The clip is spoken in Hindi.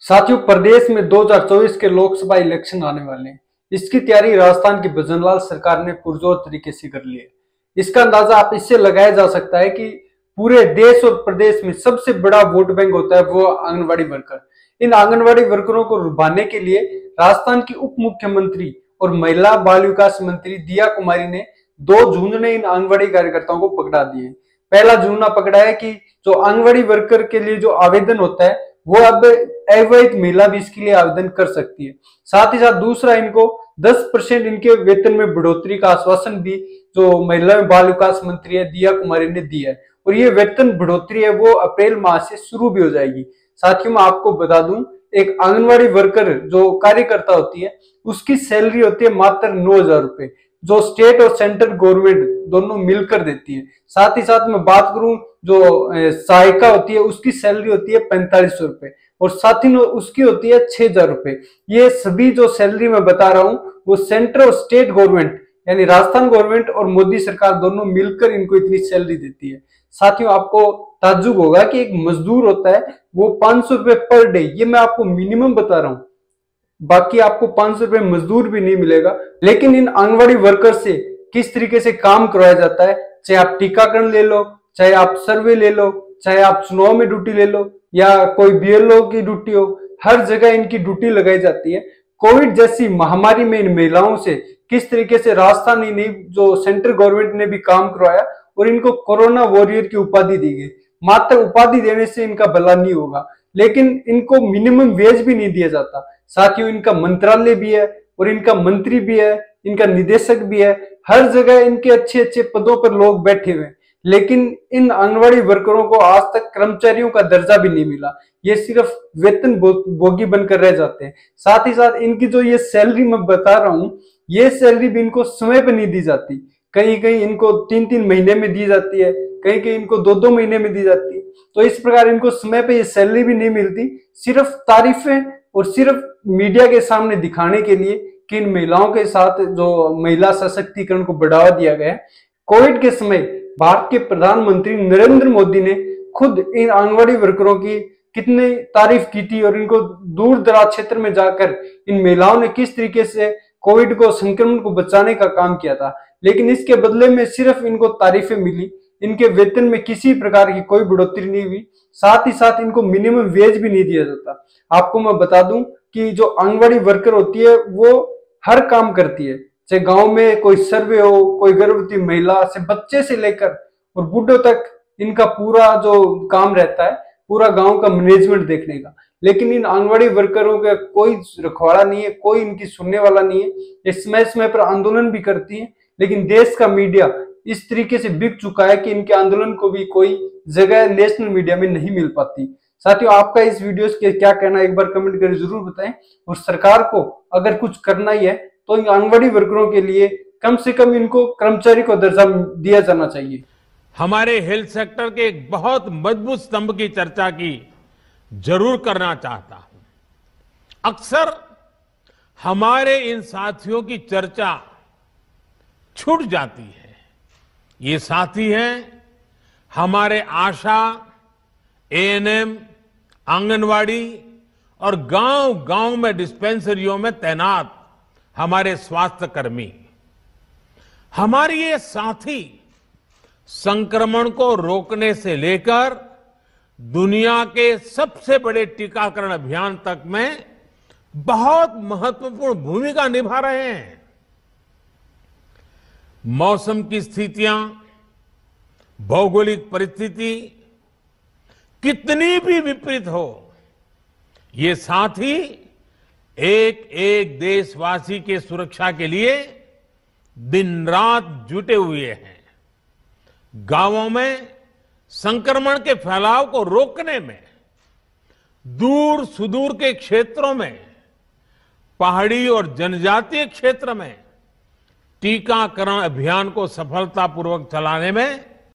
साथियों, प्रदेश में 2024 के लोकसभा इलेक्शन आने वाले हैं। इसकी तैयारी राजस्थान की भजनलाल सरकार ने पुरजोर तरीके से कर ली है। इसका अंदाजा आप इससे लगाया जा सकता है कि पूरे देश और प्रदेश में सबसे बड़ा वोट बैंक होता है वो आंगनवाड़ी वर्कर। इन आंगनवाड़ी वर्करों को रुभाने के लिए राजस्थान की उप मुख्यमंत्री और महिला बाल विकास मंत्री दिया कुमारी ने 2 जून ने इन आंगनवाड़ी कार्यकर्ताओं को पकड़ा दिए। पहला जून पकड़ा है कि जो आंगनवाड़ी वर्कर के लिए जो आवेदन होता है वो अब अवैध महिला भी इसके लिए आवेदन कर सकती है। साथ ही साथ दूसरा, इनको 10% इनके वेतन में बढ़ोतरी का आश्वासन भी जो महिला बाल विकास मंत्री है दिया कुमारी ने दिया है, और ये वेतन बढ़ोतरी है वो अप्रैल माह से शुरू भी हो जाएगी। साथियों, मैं आपको बता दूं, एक आंगनवाड़ी वर्कर जो कार्यकर्ता होती है उसकी सैलरी होती है मात्र 9,000 रुपए, जो स्टेट और सेंट्रल गवर्नमेंट दोनों मिलकर देती है। साथ ही साथ मैं बात करूं, जो सहायिका होती है उसकी सैलरी होती है 4500 रुपए, और साथ ही उसकी होती है 6,000 रुपए। ये सभी जो सैलरी मैं बता रहा हूं वो सेंट्रल और स्टेट गवर्नमेंट यानी राजस्थान गवर्नमेंट और मोदी सरकार दोनों मिलकर इनको इतनी सैलरी देती है। साथियों, आपको ताज्जुब होगा कि एक मजदूर होता है वो 500 रुपए पर डे, ये मैं आपको मिनिमम बता रहा हूं, बाकी आपको 500 रुपए मजदूर भी नहीं मिलेगा। लेकिन इन आंगनवाड़ी वर्कर से किस तरीके से काम करवाया जाता है, चाहे आप टीकाकरण ले लो, चाहे आप सर्वे ले लो, चाहे आप चुनाव में ड्यूटी ले लो, या कोई बीएलओ की ड्यूटी हो, हर जगह इनकी ड्यूटी लगाई जाती है। कोविड जैसी महामारी में इन महिलाओं से किस तरीके से राजस्थान ही नहीं, जो सेंट्रल गवर्नमेंट ने भी काम करवाया और इनको कोरोना वॉरियर की उपाधि दी गई। मात्र उपाधि देने से इनका भला नहीं होगा, लेकिन इनको मिनिमम वेज भी नहीं दिया जाता। साथियों, इनका मंत्रालय भी है और इनका मंत्री भी है, इनका निदेशक भी है, हर जगह इनके अच्छे अच्छे पदों पर लोग बैठे हुए हैं, लेकिन इन आंगनवाड़ी वर्करों को आज तक कर्मचारियों का दर्जा भी नहीं मिला। ये सिर्फ वेतन भोगी बनकर रह जाते हैं। साथ ही साथ इनकी जो ये सैलरी मैं बता रहा हूं, ये सैलरी भी इनको समय पर नहीं दी जाती। कहीं कहीं इनको 3-3 महीने में दी जाती है, कहीं कहीं इनको 2-2 महीने में दी जाती है। तो इस प्रकार इनको समय पे ये सैलरी भी नहीं मिलती, सिर्फ तारीफें और सिर्फ मीडिया के सामने दिखाने के लिए कि इन महिलाओं के साथ जो महिला सशक्तिकरण को बढ़ावा दिया गया है। कोविड के समय भारत के प्रधानमंत्री नरेंद्र मोदी ने खुद इन आंगनवाड़ी वर्करों की कितनी तारीफ की थी, और इनको दूर दराज क्षेत्र में जाकर इन महिलाओं ने किस तरीके से कोविड को, संक्रमण को बचाने का काम किया था। लेकिन इसके बदले में सिर्फ इनको तारीफें मिली, इनके वेतन में किसी प्रकार की कोई बढ़ोतरी नहीं हुई। साथ ही साथ इनको मिनिमम वेज भी नहीं दिया जाता। आपको मैं बता दूं कि जो आंगनवाड़ी वर्कर होती है वो हर काम करती है, चाहे गांव में कोई सर्वे हो, कोई गर्भवती महिला से बच्चे से लेकर और बूढ़ों तक, इनका पूरा जो काम रहता है पूरा गांव का मैनेजमेंट देखने का। लेकिन इन आंगनवाड़ी वर्करों का कोई रखवाला नहीं है, कोई इनकी सुनने वाला नहीं है। ये समय समय पर आंदोलन भी करती है, लेकिन देश का मीडिया इस तरीके से बिक चुका है कि इनके आंदोलन को भी कोई जगह नेशनल मीडिया में नहीं मिल पाती। साथियों, आपका इस वीडियो के क्या कहना है एक बार कमेंट करके जरूर बताएं, और सरकार को अगर कुछ करना ही है तो इन आंगनवाड़ी वर्करों के लिए कम से कम इनको कर्मचारी को दर्जा दिया जाना चाहिए। हमारे हेल्थ सेक्टर के एक बहुत मजबूत स्तंभ की चर्चा की जरूर करना चाहता हूं। अक्सर हमारे इन साथियों की चर्चा छूट जाती है। ये साथी हैं हमारे आशा, एएनएम, आंगनवाड़ी और गांव-गांव में डिस्पेंसरियों में तैनात हमारे स्वास्थ्य कर्मी। हमारे ये साथी संक्रमण को रोकने से लेकर दुनिया के सबसे बड़े टीकाकरण अभियान तक में बहुत महत्वपूर्ण भूमिका निभा रहे हैं। मौसम की स्थितियां, भौगोलिक परिस्थिति कितनी भी विपरीत हो, ये साथी एक एक देशवासी के सुरक्षा के लिए दिन रात जुटे हुए हैं। गांवों में संक्रमण के फैलाव को रोकने में, दूर सुदूर के क्षेत्रों में, पहाड़ी और जनजातीय क्षेत्र में टीकाकरण अभियान को सफलतापूर्वक चलाने में